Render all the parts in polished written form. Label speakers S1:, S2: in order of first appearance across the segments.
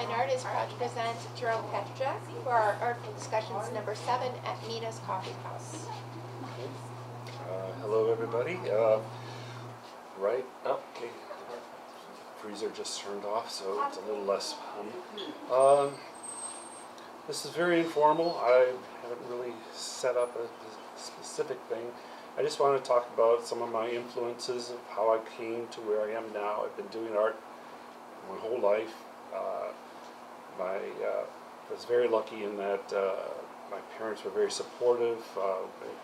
S1: Fine Art is proud to present Jerome Patryjak for our Artful Discussions number 7 at Mina's Coffee House.
S2: Hello everybody. Right, okay. Freezer just turned off, so it's a little less fun. This is very informal. I haven't really set up a specific thing. I just want to talk about some of my influences of how I came to where I am now. I've been doing art my whole life. I was very lucky in that my parents were very supportive.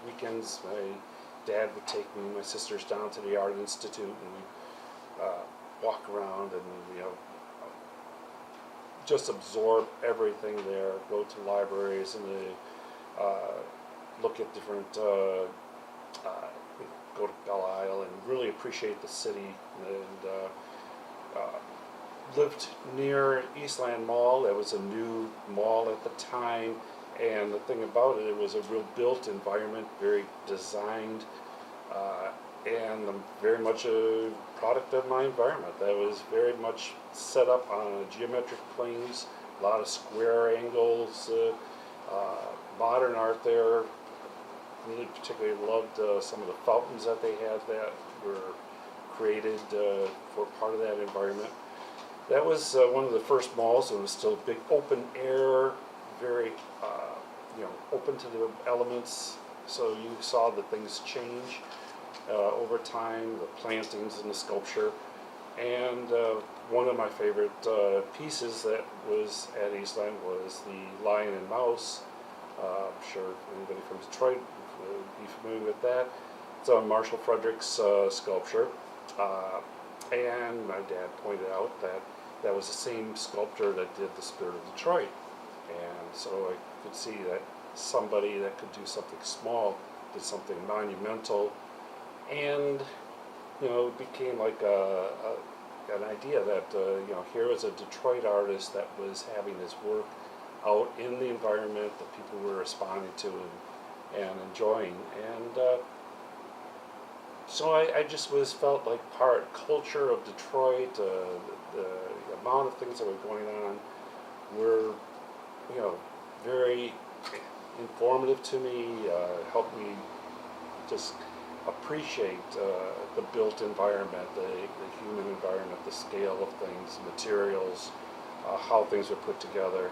S2: Weekends, my dad would take me and my sisters down to the Art Institute, and we'd walk around and just absorb everything there. Go to libraries and look at different. Go to Belle Isle and really appreciate the city, and lived near Eastland Mall. That was a new mall at the time, and the thing about it was a real built environment, very designed, and I'm very much a product of my environment. That was very much set up on geometric planes, a lot of square angles, modern art there. Really particularly loved some of the fountains that they had that were created for part of that environment. That was one of the first malls. It was still big open air, very open to the elements. So you saw the things change over time, the plantings and the sculpture. And one of my favorite pieces that was at Eastland was the Lion and Mouse. I'm sure anybody from Detroit would be familiar with that. It's a Marshall Frederick's sculpture. And my dad pointed out that that was the same sculptor that did the Spirit of Detroit. And so I could see that somebody that could do something small did something monumental. And, it became like an idea that, here was a Detroit artist that was having his work out in the environment that people were responding to and enjoying. And so I just felt like culture of Detroit. The amount of things that were going on were, very informative to me. Helped me just appreciate the built environment, the human environment, the scale of things, materials, how things were put together.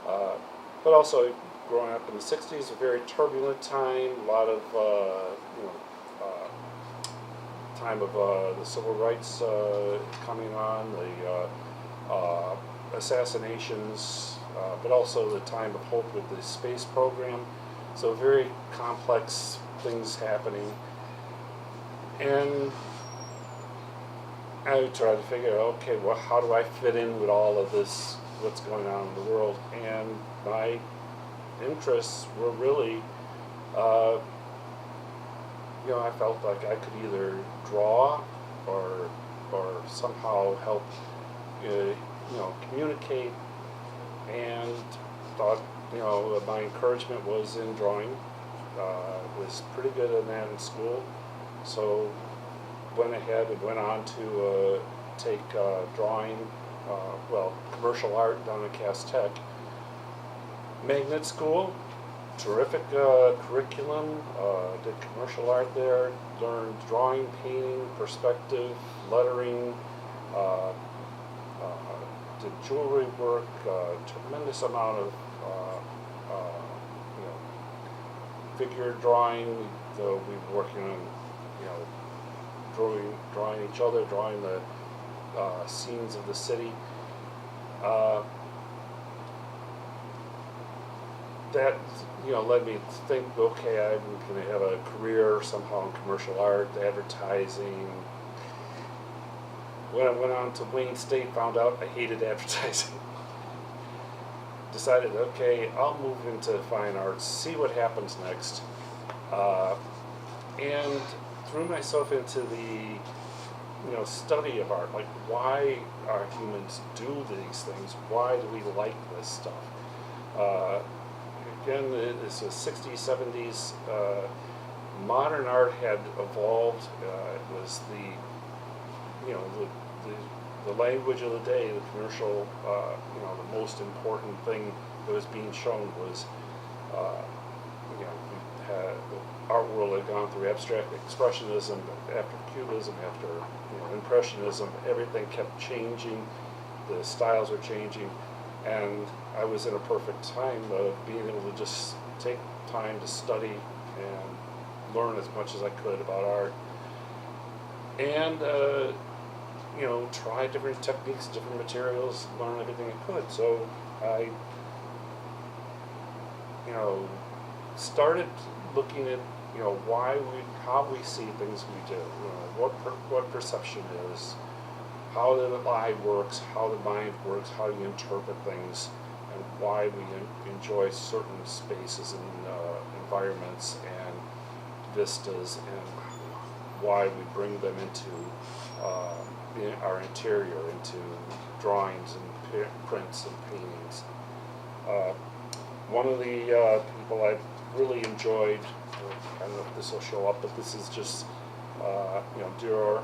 S2: But also, growing up in the 60s, a very turbulent time, a lot of, time of the civil rights coming on, the assassinations, but also the time of hope with the space program. So very complex things happening. And I tried to figure out, okay, well, how do I fit in with all of this, what's going on in the world? And my interests were really, I felt like I could either draw or somehow help, communicate, and thought, my encouragement was in drawing. Was pretty good in that in school, so went ahead and went on to take drawing, commercial art down at Cass Tech. Magnet School, terrific curriculum, did commercial art there, learned drawing, painting, perspective, lettering, did jewelry work, tremendous amount of figure drawing, though we were working on, drawing each other, drawing the scenes of the city. That led me to think, okay, I'm going to have a career somehow in commercial art, advertising. When I went on to Wayne State, found out I hated advertising. Decided, okay, I'll move into fine arts, see what happens next. And threw myself into the study of art, like why are humans do these things? Why do we like this stuff? Again, this was 60s, 70s. Modern art had evolved. It was the the language of the day, the commercial, the most important thing that was being shown was, the art world had gone through abstract expressionism, after cubism, after impressionism, everything kept changing, the styles were changing, and I was in a perfect time of being able to just take time to study and learn as much as I could about art, and try different techniques, different materials, learn everything I could. So I started looking at how we see things we do, what perception is, how the eye works, how the mind works, how you interpret things, and why we enjoy certain spaces and environments and vistas, and why we bring them into our interior, into drawings and prints and paintings. One of the people I really enjoyed, I don't know if this will show up, but this is just, Jerome.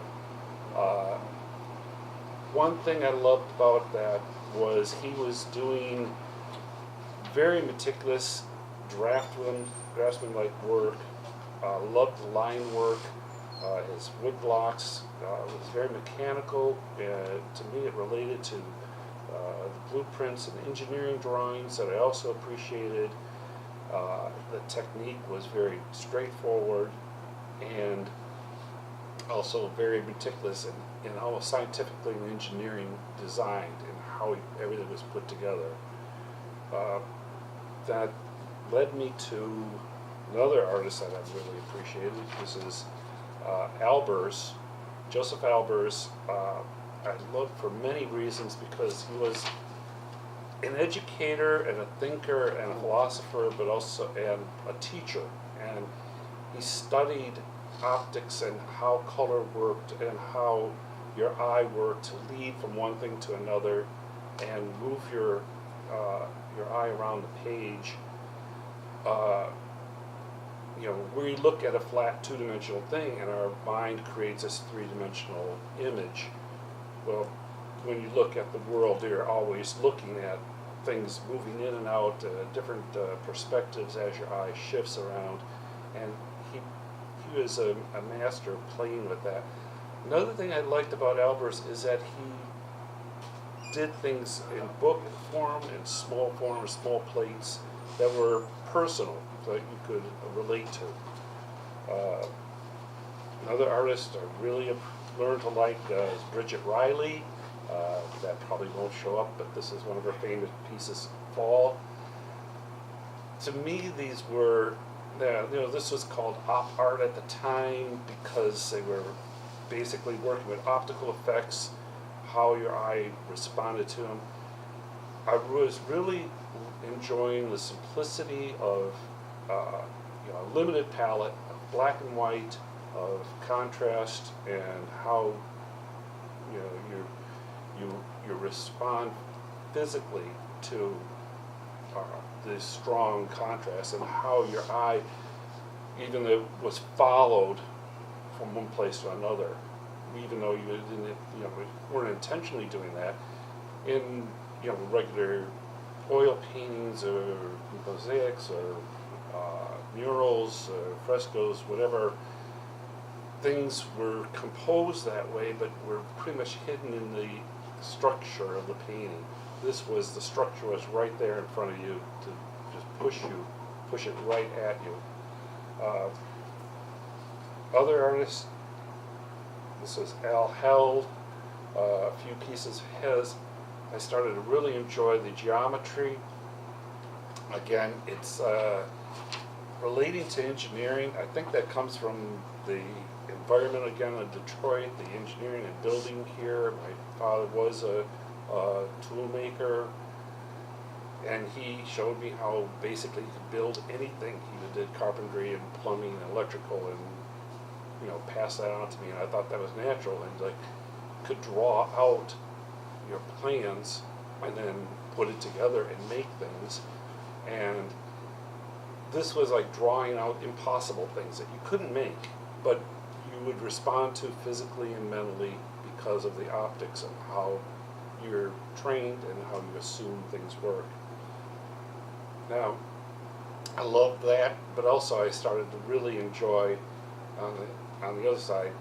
S2: One thing I loved about that was he was doing very meticulous draftsman-like work. Loved the line work. His wood blocks was very mechanical. To me, it related to the blueprints and engineering drawings that I also appreciated. The technique was very straightforward and also very meticulous and almost scientifically and engineering designed and how everything was put together. That led me to another artist that I've really appreciated. This is Albers, Joseph Albers. I loved for many reasons because he was an educator and a thinker and a philosopher, but also a teacher. And he studied optics and how color worked and how your eye worked to lead from one thing to another and move your eye around the page. We look at a flat two-dimensional thing and our mind creates this three-dimensional image. Well, when you look at the world, you're always looking at things moving in and out, different perspectives as your eye shifts around, and he was a master of playing with that. Another thing I liked about Albers is that he did things in book form, in small plates that were personal, that you could relate to. Another artist I really learned to like is Bridget Riley. That probably won't show up, but this is one of her famous pieces, Fall. To me, these were, this was called op art at the time because they were basically working with optical effects, how your eye responded to them. I was really enjoying the simplicity of a limited palette, of black and white, of contrast, and how you respond physically to the strong contrast, and how your eye, even though it was followed from one place to another, even though you didn't, weren't intentionally doing that, in regular oil paintings or mosaics or murals or frescoes, whatever, things were composed that way, but were pretty much hidden in the structure of the painting. The structure was right there in front of you to just push it right at you. Other artists, this is Al Held, a few pieces of his. I started to really enjoy the geometry. Again, it's relating to engineering. I think that comes from the environment again in Detroit, the engineering and building here. My father was a tool maker, and he showed me how basically you could build anything. He did carpentry and plumbing and electrical, and passed that on to me, and I thought that was natural, and could draw out your plans and then put it together and make things. And this was like drawing out impossible things that you couldn't make, but you would respond to physically and mentally because of the optics and how you're trained and how you assume things work. Now, I loved that, but also I started to really enjoy, on the other side,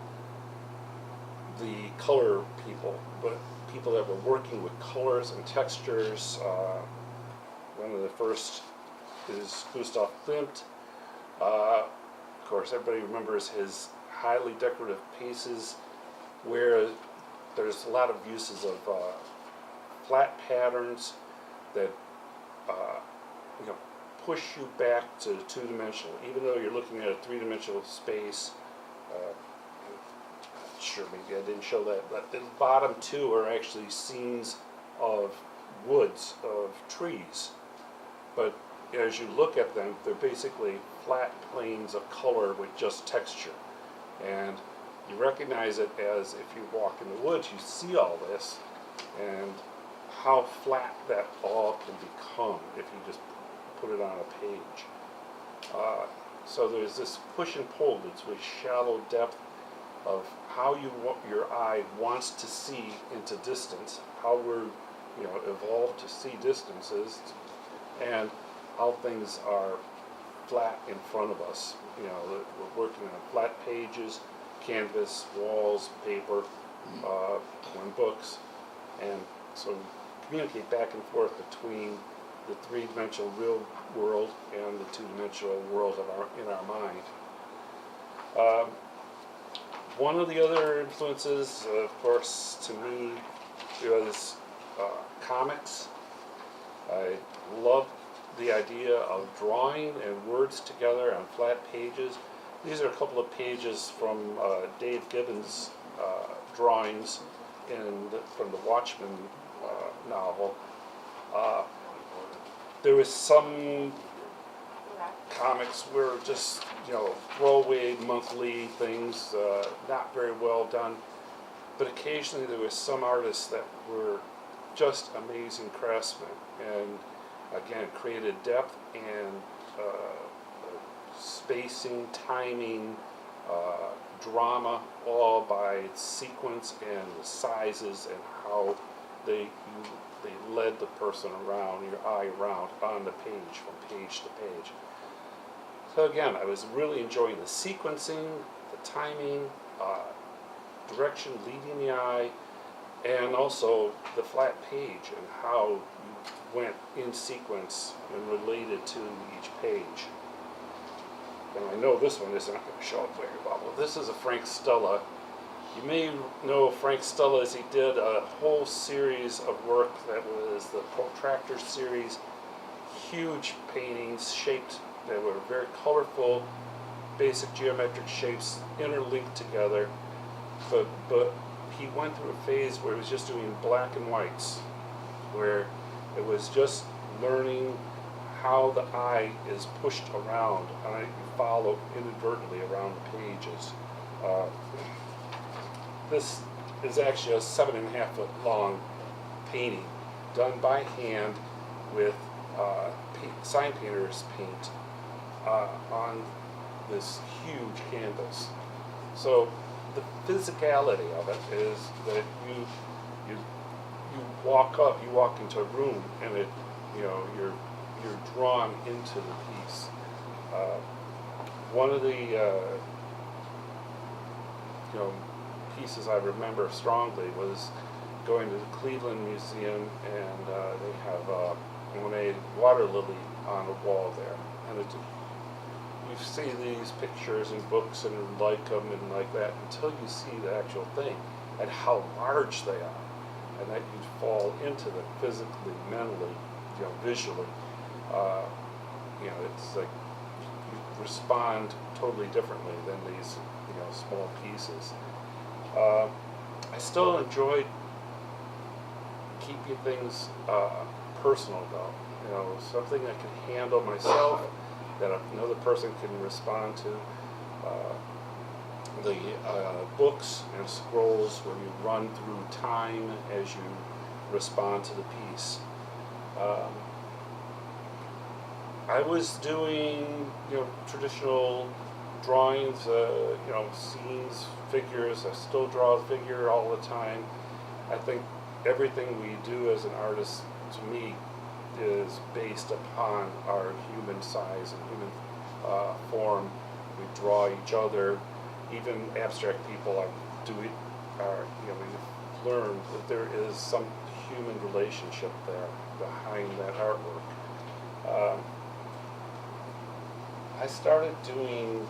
S2: the color people, but people that were working with colors and textures. One of the first is Gustav Klimt. Of course, everybody remembers his highly decorative pieces, where there's a lot of uses of flat patterns that push you back to two-dimensional, even though you're looking at a three-dimensional space. Sure, maybe I didn't show that, but the bottom two are actually scenes of woods, of trees. But as you look at them, they're basically flat planes of color with just texture. And you recognize it as if you walk in the woods, you see all this, and how flat that all can become if you just put it on a page. So there's this push and pull, it's with shallow depth of how your eye wants to see into distance, how we're evolved to see distances, and how things are flat in front of us. We're working on flat pages, canvas, walls, paper, and books, and so communicate back and forth between the three-dimensional real world and the two-dimensional world in our mind. One of the other influences, of course, to me, was comics. I loved the idea of drawing and words together on flat pages. These are a couple of pages from Dave Gibbons' drawings from the Watchmen novel. There was some comics were just throwaway monthly things, not very well done, but occasionally there was some artists that were just amazing craftsmen, and again created depth and spacing, timing, drama, all by sequence and the sizes and how they led the person around, your eye around on the page, from page to page. So again, I was really enjoying the sequencing, the timing, direction leading the eye, and also the flat page and how you went in sequence and related to each page. And I know this one isn't going to show up very well. Well, this is a Frank Stella. You may know Frank Stella as he did a whole series of work that was the Protractor series, huge paintings shaped that were very colorful, basic geometric shapes interlinked together, but he went through a phase where he was just doing black and whites, where it was just learning how the eye is pushed around, and you follow inadvertently around the pages. This is actually a 7.5 foot long painting done by hand with sign painter's paint on this huge canvas. So the physicality of it is that you walk into a room, and you're drawn into the piece. One of the pieces I remember strongly was going to the Cleveland Museum, and they have a Monet water lily on the wall there, and you see these pictures in books and like them and like that until you see the actual thing and how large they are, and that you fall into them physically, mentally, visually. It's like you respond totally differently than these small pieces. I still enjoyed keeping things personal though, something I can handle myself, that another person can respond to. The books and scrolls where you run through time as you respond to the piece. I was doing traditional drawings, you know, scenes, figures. I still draw a figure all the time. I think everything we do as an artist, to me, is based upon our human size and human form. We draw each other. Even abstract people you know, we've learned that there is some human relationship there behind that artwork. I started doing,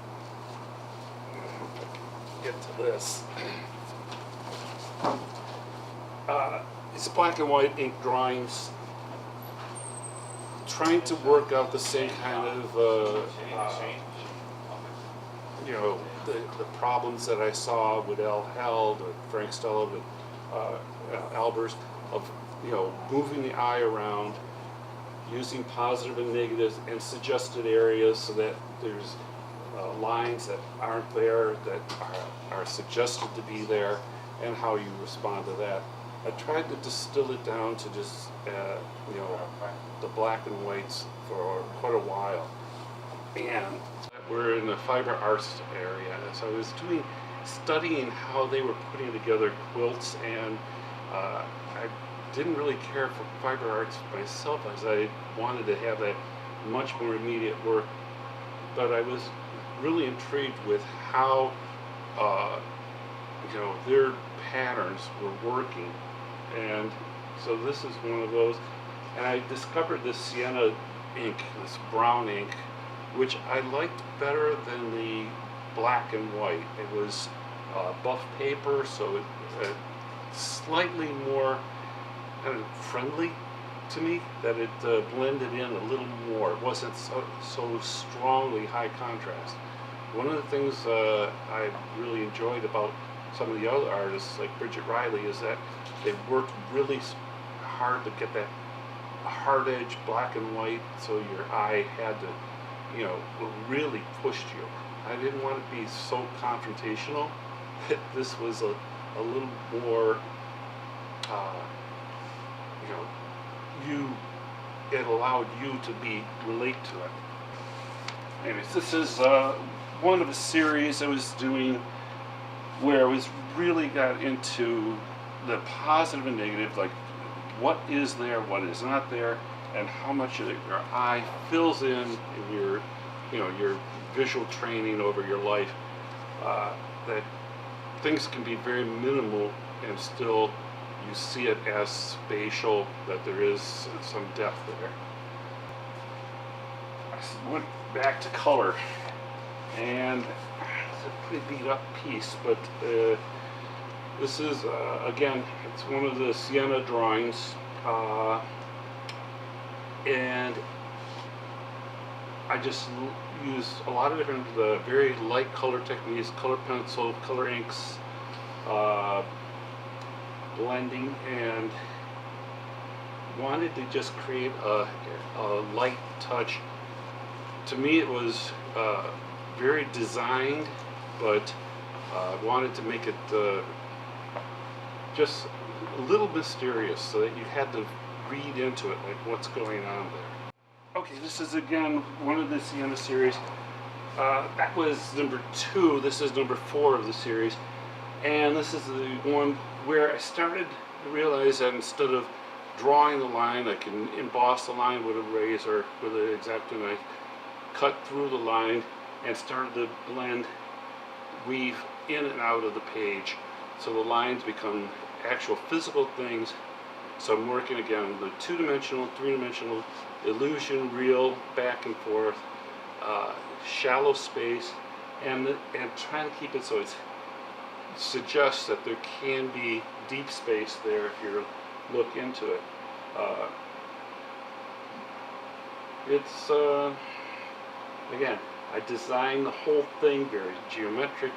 S2: get to this, it's black and white ink drawings, trying to work out the same kind of, you know, the problems that I saw with Al Held or Frank Stella with Albers, of, you know, moving the eye around, using positive and negatives and suggested areas so that there's lines that aren't there that are suggested to be there, and how you respond to that. I tried to distill it down to just, you know, the black and whites for quite a while. And we're in the fiber arts area, so I was studying how they were putting together quilts, and I didn't really care for fiber arts myself, as I wanted to have that much more immediate work, but I was really intrigued with how you know, their patterns were working. And so this is one of those, and I discovered this sienna ink, this brown ink, which I liked better than the black and white. It was buff paper, so it slightly more kind of friendly to me, that it blended in a little more. It wasn't so strongly high contrast. One of the things I really enjoyed about some of the other artists, like Bridget Riley, is that they worked really hard to get that hard edge black and white, so your eye had to, you know, really pushed you. I didn't want to be so confrontational. This was a little more, you know, it allowed you to relate to it. Anyways, this is one of a series I was doing where I was really got into the positive and negative, like what is there, what is not there, and how much of your eye fills in your, you know, your visual training over your life. That things can be very minimal and still you see it as spatial, that there is some depth there. I went back to color, and it's a pretty beat up piece, but this is, again, it's one of the sienna drawings, and I just used a lot of different very light color techniques, color pencil, color inks, blending, and wanted to just create a light touch. To me it was very designed, but wanted to make it just a little mysterious, so that you had to read into it, like what's going on there. Okay, this is again one of the Sienna series. That was number 2. This is number 4 of the series, and this is the one where I started to realize that instead of drawing the line, I can emboss the line with a razor, with an X-Acto knife, cut through the line, and started to blend, weave in and out of the page, so the lines become actual physical things. So I'm working again with 2-dimensional, 3-dimensional, illusion, real, back and forth, shallow space, and trying to keep it so it suggests that there can be deep space there if you look into it. It's again, I designed the whole thing very geometric.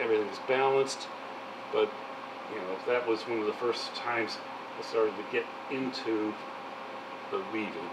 S2: Everything's balanced, but you know, that was one of the first times I started to get into the weaving.